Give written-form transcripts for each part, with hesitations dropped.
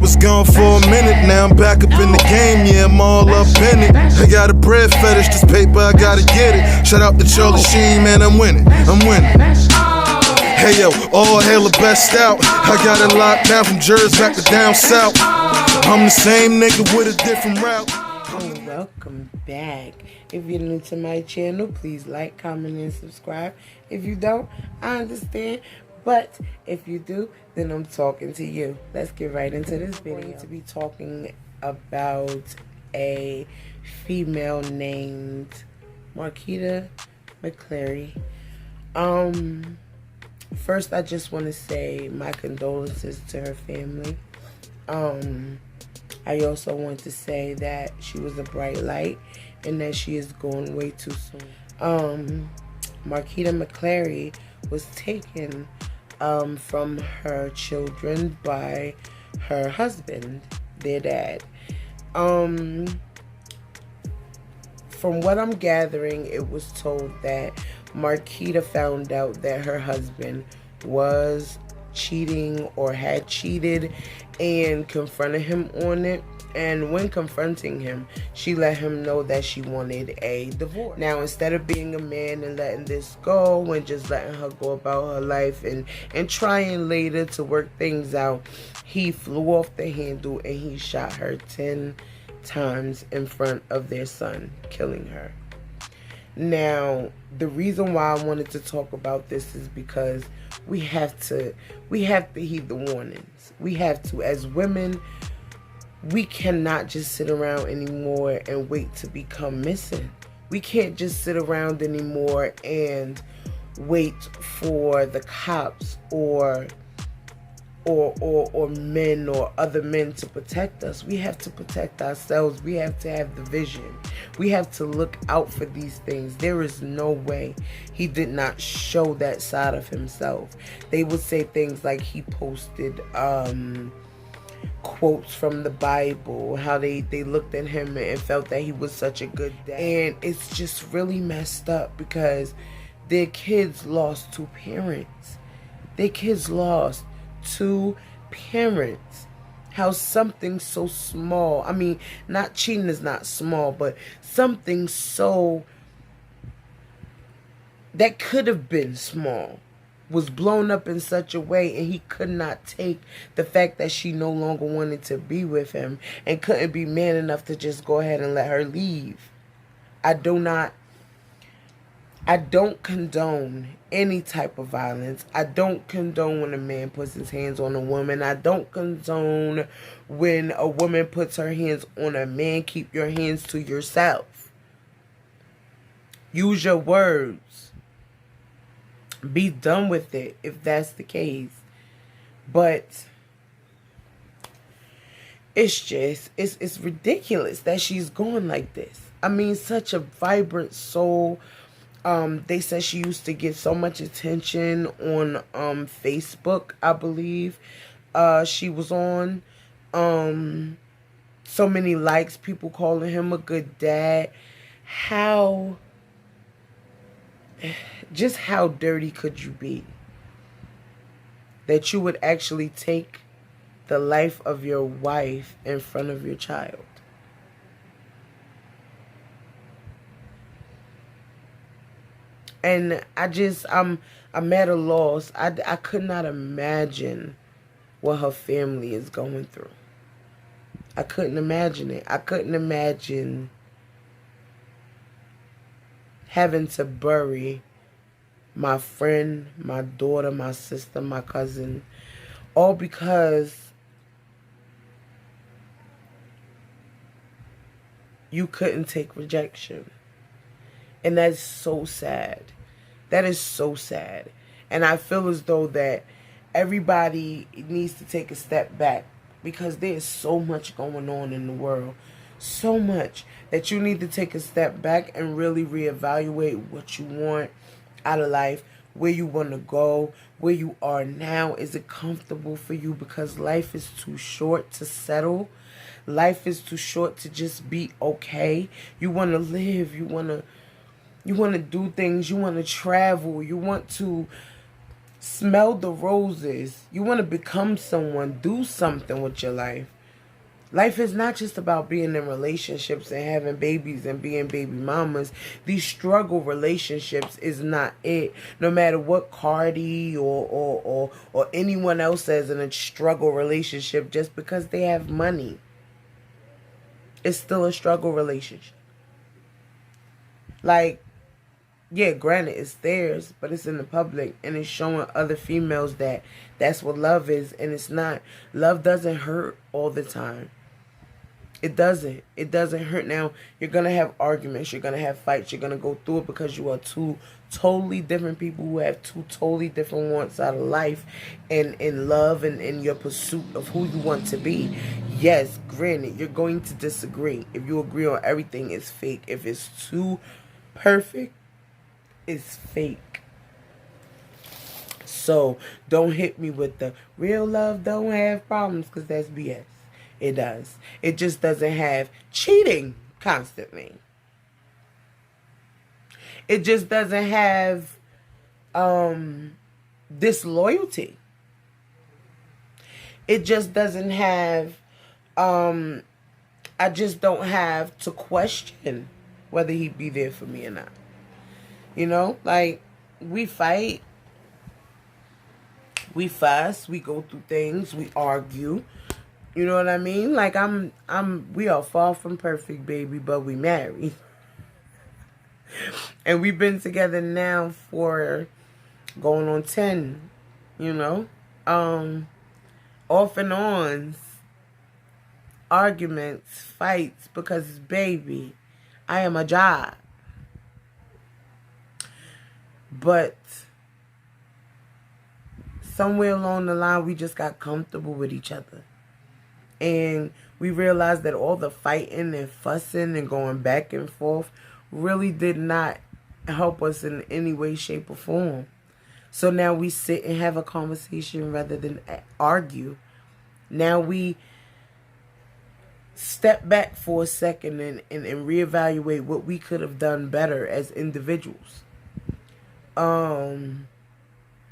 Was gone for a minute, now I'm back up in the game, yeah, I'm all up in it. I got a bread fetish, this paper, I gotta get it. Shout out to Charlie Sheen, man, I'm winning. Hey yo, all hail the best out. I got it locked down from Jersey back to down south. I'm the same nigga with a different route. Welcome back. If you're new to my channel, please like, comment, and subscribe. If you don't, I understand. But if you do, then I'm talking to you. Let's get right into this video. I'm going to be talking about a female named Markeita McCleary. First, I just want to say my condolences to her family. I also want to say that she was a bright light and that she is going way too soon. Markeita McCleary was taken from her children by her husband, their dad. From what I'm gathering, it was told that Markeita found out that her husband was cheating or had cheated and confronted him on it. And when confronting him, she let him know that she wanted a divorce. Now, instead of being a man and letting this go and just letting her go about her life and trying later to work things out, he flew off the handle and he shot her 10 times in front of their son, killing her. Now, the reason why I wanted to talk about this is because we have to heed the warnings. We have to. As women, we cannot just sit around anymore and wait to become missing. We can't just sit around anymore and wait for the cops or men or other men to protect us. We have to protect ourselves. We have to have the vision. We have to look out for these things. There is no way he did not show that side of himself. They would say things like he posted quotes from the Bible, how they looked at him and felt that he was such a good dad. And it's just really messed up because their kids lost 2 parents. Their kids lost 2 parents. How something so small, I mean, not cheating is not small, but something so that could have been small was blown up in such a way, and he could not take the fact that she no longer wanted to be with him and couldn't be man enough to just go ahead and let her leave. I don't condone any type of violence. I don't condone when a man puts his hands on a woman. I don't condone when a woman puts her hands on a man. Keep your hands to yourself. Use your words. Be done with it if that's the case. But it's ridiculous that she's going like this. I mean, such a vibrant soul. They said she used to get so much attention on Facebook, I believe. She was on so many likes, people calling him a good dad. How dirty could you be that you would actually take the life of your wife in front of your child? And I'm at a loss. I could not imagine what her family is going through. I couldn't imagine it. I couldn't imagine having to bury my friend, my daughter, my sister, my cousin, all because you couldn't take rejection. And that's so sad. That is so sad. And I feel as though that everybody needs to take a step back because there's so much going on in the world. So much that you need to take a step back and really reevaluate what you want out of life, where you want to go, where you are now. Is it comfortable for you? Because life is too short to settle. Life is too short to just be okay. You want to live. You want to do things. You want to travel. You want to Smell the roses. You want to become someone. Do something with your life. Life is not just about being in relationships and having babies and being baby mamas. These struggle relationships is not it. No matter what Cardi or anyone else says in a struggle relationship, just because they have money, it's still a struggle relationship. Like, yeah, granted, it's theirs, but it's in the public, and it's showing other females that that's what love is, and it's not. Love doesn't hurt all the time. It doesn't. It doesn't hurt. Now, you're going to have arguments. You're going to have fights. You're going to go through it because you are two totally different people who have two totally different wants out of life and in love and in your pursuit of who you want to be. Yes, granted, you're going to disagree. If you agree on everything, it's fake. If it's too perfect, it's fake. So, don't hit me with the real love don't have problems, because that's BS. It does. It just doesn't have cheating constantly. It just doesn't have disloyalty. It just doesn't have I just don't have to question whether he'd be there for me or not. You know, like, we fight, we fuss, we go through things, we argue. You know what I mean? Like, we are far from perfect, baby, but we married. And we've been together now for going on 10, you know? Off and ons, arguments, fights, because, baby, I am a job. But somewhere along the line, we just got comfortable with each other. And we realized that all the fighting and fussing and going back and forth really did not help us in any way, shape, or form. So now we sit and have a conversation rather than argue. Now we step back for a second and reevaluate what we could have done better as individuals.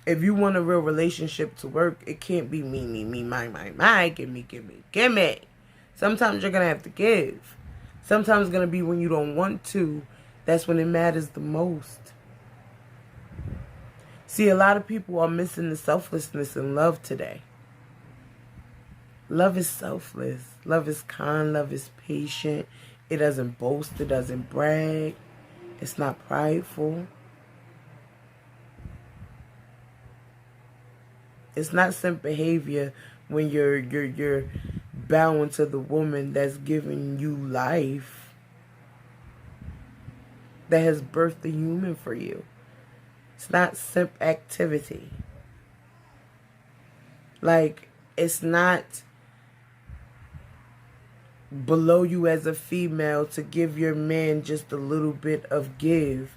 If you want a real relationship to work, it can't be me, my, give me. Sometimes you're going to have to give. Sometimes it's going to be when you don't want to. That's when it matters the most. See, a lot of people are missing the selflessness in love today. Love is selfless. Love is kind. Love is patient. It doesn't boast. It doesn't brag. It's not prideful. It's not simp behavior when you're bowing to the woman that's giving you life, that has birthed a human for you. It's not simp activity. Like, it's not below you as a female to give your man just a little bit of give.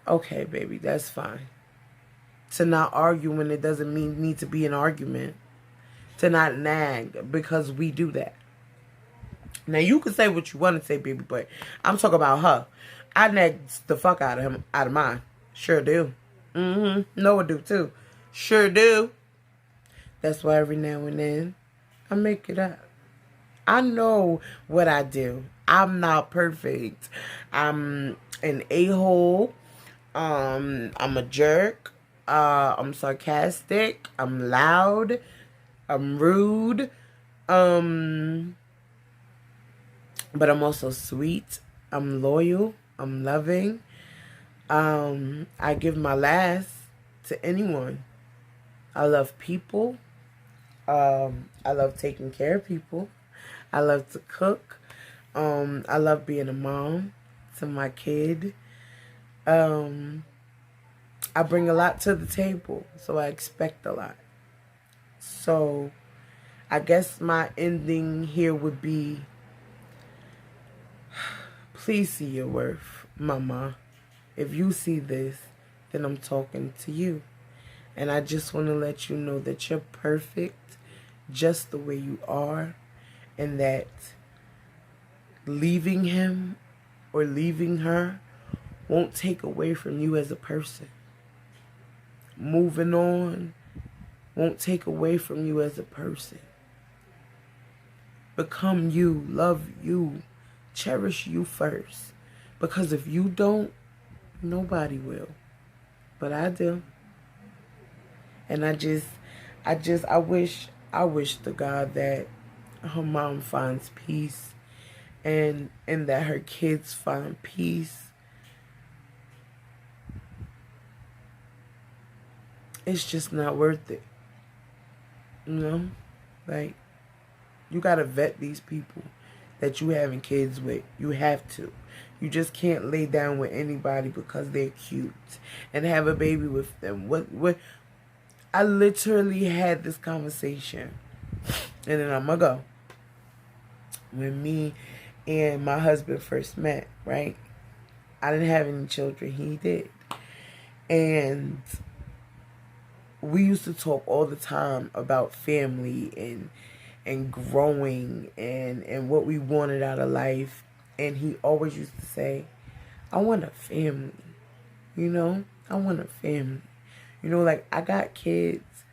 Okay, baby, that's fine. To not argue when it doesn't need to be an argument. To not nag, because we do that. Now, you can say what you want to say, baby, but I'm talking about her. I nag the fuck out of mine. Sure do. Noah do too. Sure do. That's why every now and then I make it up. I know what I do. I'm not perfect. I'm an a-hole. I'm a jerk. I'm sarcastic. I'm loud. I'm rude. But I'm also sweet. I'm loyal. I'm loving. I give my last to anyone. I love people. I love taking care of people. I love to cook. I love being a mom to my kid. I bring a lot to the table, so I expect a lot. So I guess my ending here would be, please see your worth, mama. If you see this, then I'm talking to you. And I just want to let you know that you're perfect just the way you are, and that leaving him or leaving her won't take away from you as a person. moving on won't take away from you as a person. Become you, love you, cherish you first. Because if you don't, nobody will. But I do. And I wish to God that her mom finds peace and that her kids find peace. It's just not worth it. You know? Like, you gotta vet these people that you having kids with. You have to. You just can't lay down with anybody because they're cute and have a baby with them. What I literally had this conversation, and then I'm gonna go. When me and my husband first met, right? I didn't have any children. He did. And we used to talk all the time about family and growing and what we wanted out of life. And he always used to say, I want a family. You know? I want a family. You know, like, I got kids.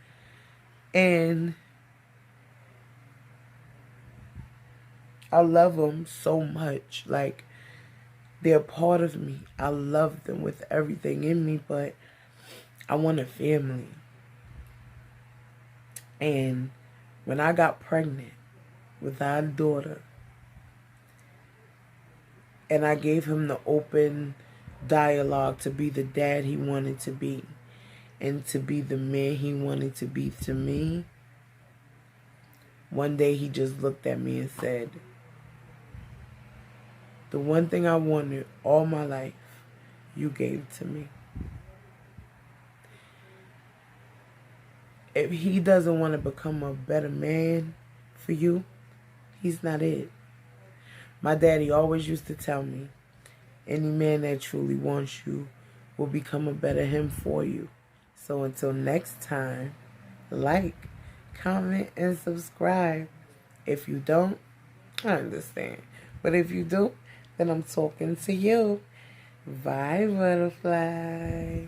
And I love them so much. Like, they're part of me. I love them with everything in me. But I want a family. And when I got pregnant with our daughter, and I gave him the open dialogue to be the dad he wanted to be and to be the man he wanted to be to me, one day he just looked at me and said, the one thing I wanted all my life, you gave to me. If he doesn't want to become a better man for you, he's not it. My daddy always used to tell me, any man that truly wants you will become a better him for you. So until next time, like, comment, and subscribe. If you don't, I understand. But if you do, then I'm talking to you. Bye, butterfly.